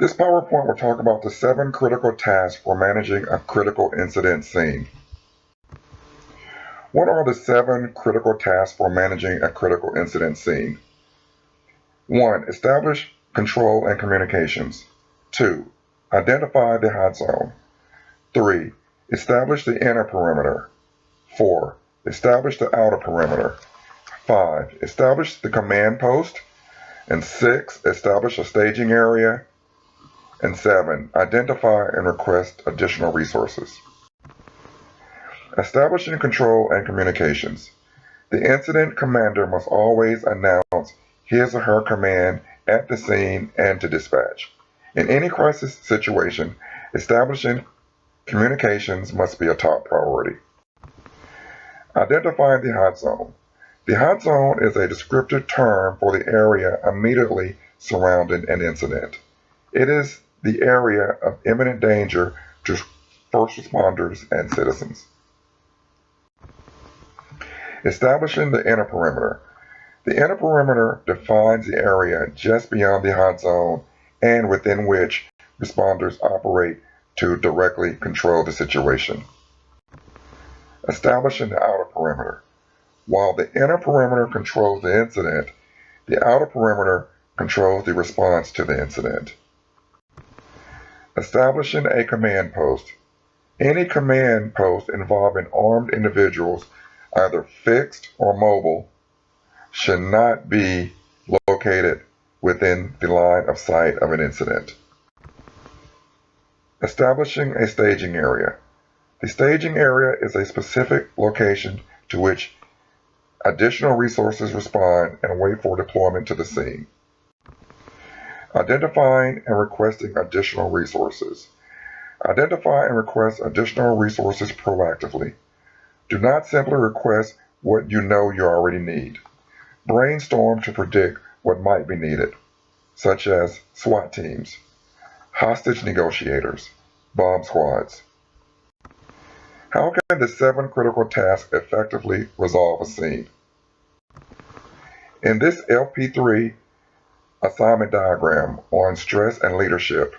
This PowerPoint will talk about the 7 critical tasks for managing a critical incident scene. What are the 7 critical tasks for managing a critical incident scene? 1. Establish control and communications. 2. Identify the hot zone. 3. Establish the inner perimeter. 4. Establish the outer perimeter. 5. Establish the command post. And 6. Establish a staging area. And 7. Identify and request additional resources. Establishing control and communications. The incident commander must always announce his or her command at the scene and to dispatch. In any crisis situation, establishing communications must be a top priority. Identifying the hot zone. The hot zone is a descriptive term for the area immediately surrounding an incident. It is the area of imminent danger to first responders and citizens. Establishing the inner perimeter. The inner perimeter defines the area just beyond the hot zone and within which responders operate to directly control the situation. Establishing the outer perimeter. While the inner perimeter controls the incident, the outer perimeter controls the response to the incident. Establishing a command post. Any command post involving armed individuals, either fixed or mobile, should not be located within the line of sight of an incident. Establishing a staging area. The staging area is a specific location to which additional resources respond and wait for deployment to the scene. Identifying and requesting additional resources. Identify and request additional resources proactively. Do not simply request what you know you already need. Brainstorm to predict what might be needed, such as SWAT teams, hostage negotiators, bomb squads. How can the 7 critical tasks effectively resolve a scene? In this LP4 assignment diagram on stress and leadership,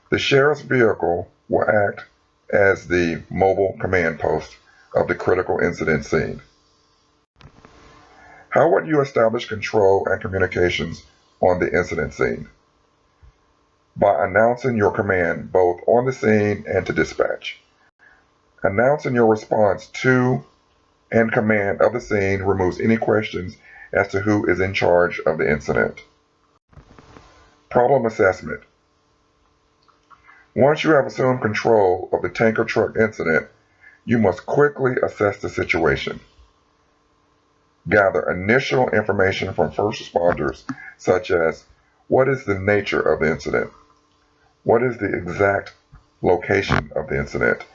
the sheriff's vehicle will act as the mobile command post of the critical incident scene. How would you establish control and communications on the incident scene? By announcing your command both on the scene and to dispatch. Announcing your response to and command of the scene removes any questions as to who is in charge of the incident. Problem assessment. Once you have assumed control of the tanker truck incident, you must quickly assess the situation. Gather initial information from first responders, such as what is the nature of the incident? What is the exact location of the incident?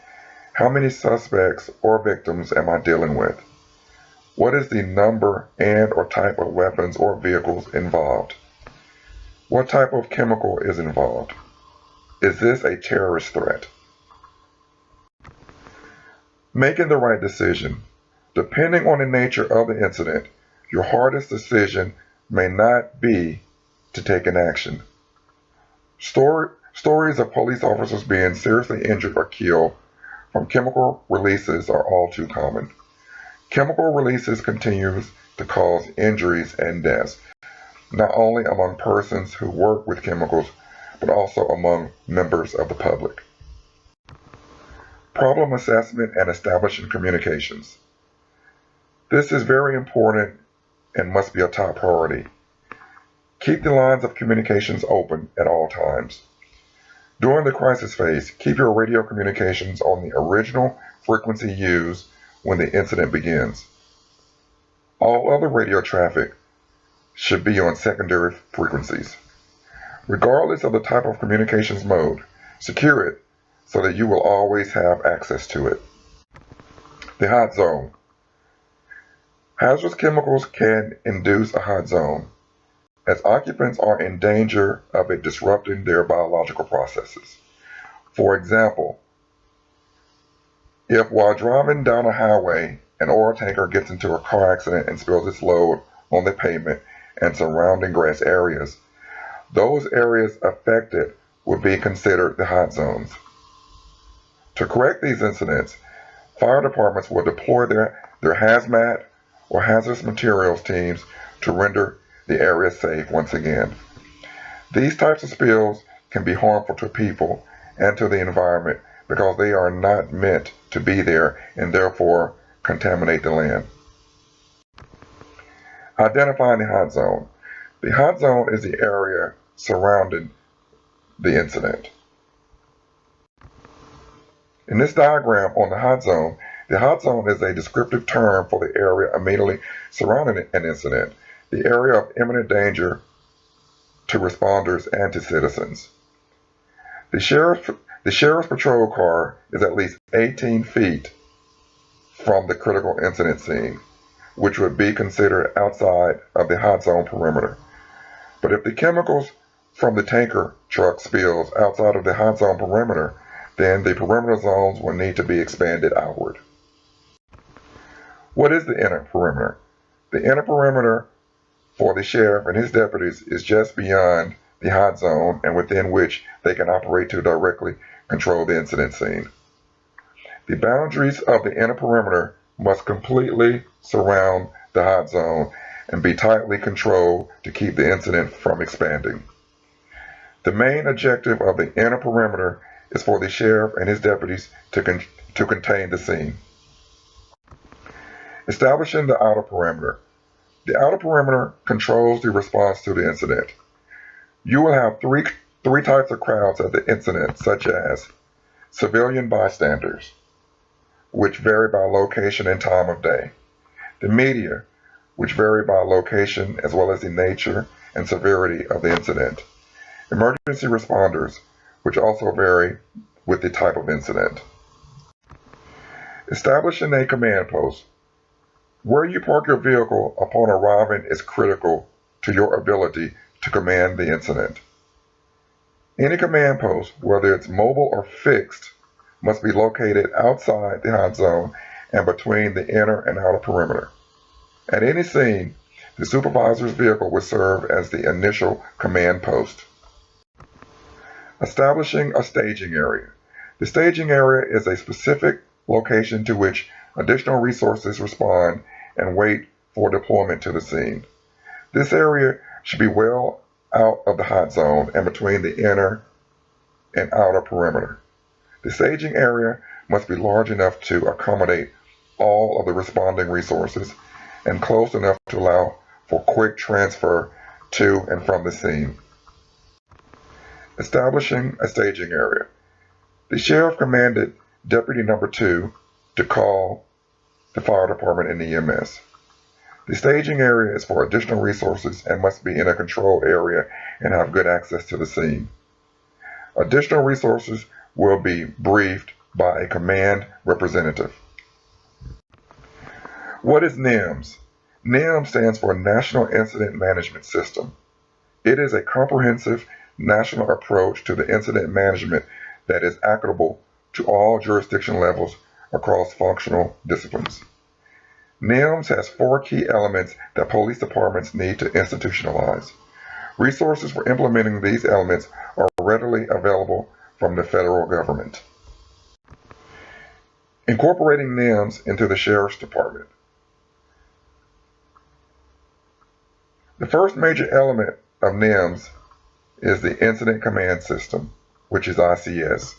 How many suspects or victims am I dealing with? What is the number and or type of weapons or vehicles involved? What type of chemical is involved? Is this a terrorist threat? Making the right decision. Depending on the nature of the incident, your hardest decision may not be to take an action. Stories of police officers being seriously injured or killed from chemical releases are all too common. Chemical releases continues to cause injuries and deaths, not only among persons who work with chemicals, but also among members of the public. Problem assessment and establishing communications. This is very important and must be a top priority. Keep the lines of communications open at all times. During the crisis phase, keep your radio communications on the original frequency used when the incident begins. All other radio traffic should be on secondary frequencies. Regardless of the type of communications mode, secure it so that you will always have access to it. The hot zone. Hazardous chemicals can induce a hot zone, as occupants are in danger of it disrupting their biological processes. For example, if while driving down a highway, an oil tanker gets into a car accident and spills its load on the pavement and surrounding grass areas, those areas affected would be considered the hot zones. To correct these incidents, fire departments will deploy their hazmat or hazardous materials teams to render the area safe once again. These types of spills can be harmful to people and to the environment because they are not meant to be there and therefore contaminate the land. Identifying the hot zone. The hot zone is the area surrounding the incident. In this diagram on the hot zone is a descriptive term for the area immediately surrounding an incident, the area of imminent danger to responders and to citizens. The sheriff's patrol car is at least 18 feet from the critical incident scene, which would be considered outside of the hot zone perimeter. But if the chemicals from the tanker truck spills outside of the hot zone perimeter, then the perimeter zones will need to be expanded outward. What is the inner perimeter? The inner perimeter for the sheriff and his deputies is just beyond the hot zone and within which they can operate to directly control the incident scene. The boundaries of the inner perimeter must completely surround the hot zone and be tightly controlled to keep the incident from expanding. The main objective of the inner perimeter is for the sheriff and his deputies to contain the scene. Establishing the outer perimeter. The outer perimeter controls the response to the incident. You will have three types of crowds at the incident, such as civilian bystanders, which vary by location and time of day, the media, which vary by location as well as the nature and severity of the incident, emergency responders, which also vary with the type of incident. Establishing a command post. Where you park your vehicle upon arriving is critical to your ability to command the incident. Any command post, whether it's mobile or fixed, must be located outside the hot zone and between the inner and outer perimeter. At any scene, the supervisor's vehicle will serve as the initial command post. Establishing a staging area. The staging area is a specific location to which additional resources respond and wait for deployment to the scene. This area should be well out of the hot zone and between the inner and outer perimeter. The staging area must be large enough to accommodate all of the responding resources and close enough to allow for quick transfer to and from the scene. Establishing a staging area. The sheriff commanded Deputy Number 2 to call the fire department and EMS. The staging area is for additional resources and must be in a controlled area and have good access to the scene. Additional resources will be briefed by a command representative. What is NIMS? NIMS stands for National Incident Management System. It is a comprehensive national approach to the incident management that is applicable to all jurisdiction levels across functional disciplines. NIMS has 4 key elements that police departments need to institutionalize. Resources for implementing these elements are readily available from the federal government. Incorporating NIMS into the Sheriff's Department. The first major element of NIMS is the Incident Command System, which is ICS.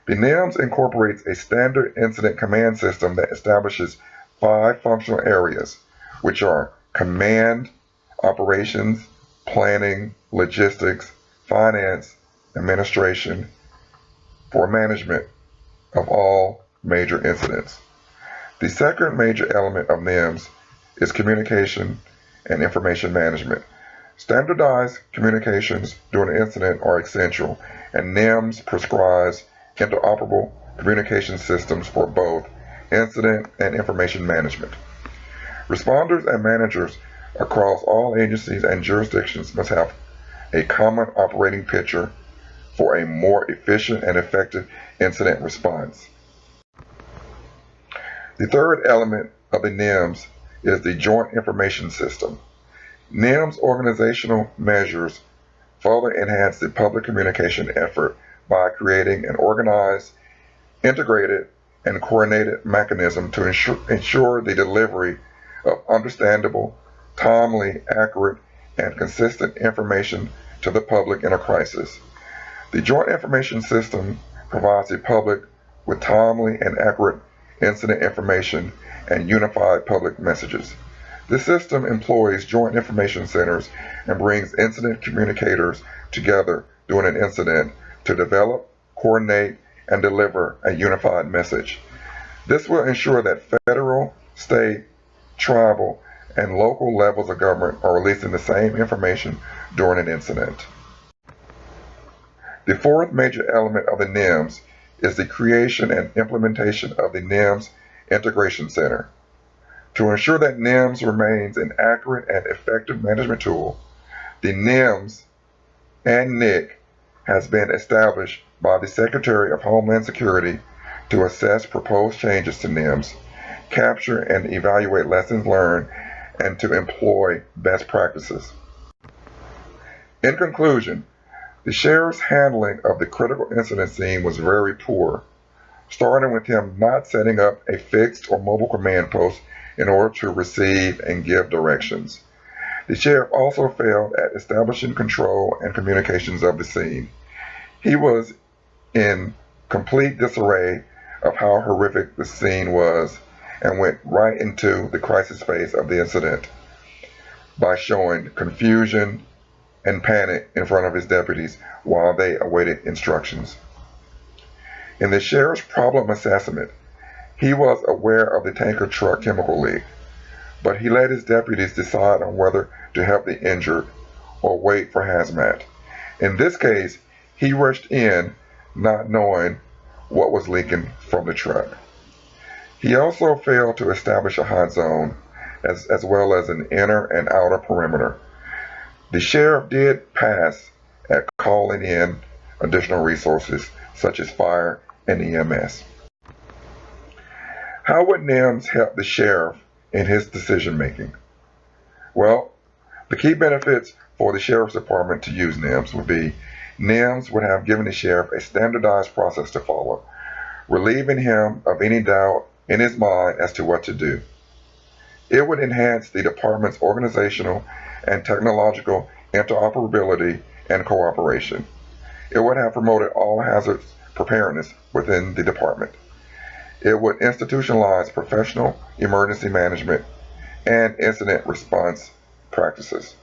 The NIMS incorporates a standard incident command system that establishes 5 functional areas, which are command, operations, planning, logistics, finance, administration, for management of all major incidents. The second major element of NIMS is communication and information management. Standardized communications during an incident are essential, and NIMS prescribes interoperable communication systems for both incident and information management. Responders and managers across all agencies and jurisdictions must have a common operating picture for a more efficient and effective incident response. The third element of the NIMS is the Joint Information System. NIMS organizational measures further enhance the public communication effort by creating an organized, integrated, and coordinated mechanism to ensure the delivery of understandable, timely, accurate, and consistent information to the public in a crisis. The Joint Information System provides the public with timely and accurate incident information and unified public messages. This system employs joint information centers and brings incident communicators together during an incident to develop, coordinate, and deliver a unified message. This will ensure that federal, state, tribal, and local levels of government are releasing the same information during an incident. The fourth major element of the NIMS is the creation and implementation of the NIMS Integration Center. To ensure that NIMS remains an accurate and effective management tool, the NIMS and NIC has been established by the Secretary of Homeland Security to assess proposed changes to NIMS, capture and evaluate lessons learned, and to employ best practices. In conclusion, the sheriff's handling of the critical incident scene was very poor, starting with him not setting up a fixed or mobile command post in order to receive and give directions. The sheriff also failed at establishing control and communications of the scene. He was in complete disarray of how horrific the scene was and went right into the crisis phase of the incident by showing confusion and panic in front of his deputies while they awaited instructions. In the sheriff's problem assessment, he was aware of the tanker truck chemical leak, but he let his deputies decide on whether to help the injured or wait for hazmat. In this case, he rushed in not knowing what was leaking from the truck. He also failed to establish a hot zone as well as an inner and outer perimeter. The sheriff did pass at calling in additional resources such as fire and EMS. How would NIMS help the sheriff in his decision making? Well, the key benefits for the sheriff's department to use NIMS would be NIMS would have given the sheriff a standardized process to follow, relieving him of any doubt in his mind as to what to do. It would enhance the department's organizational and technological interoperability and cooperation. It would have promoted all hazards preparedness within the department. It would institutionalize professional emergency management and incident response practices.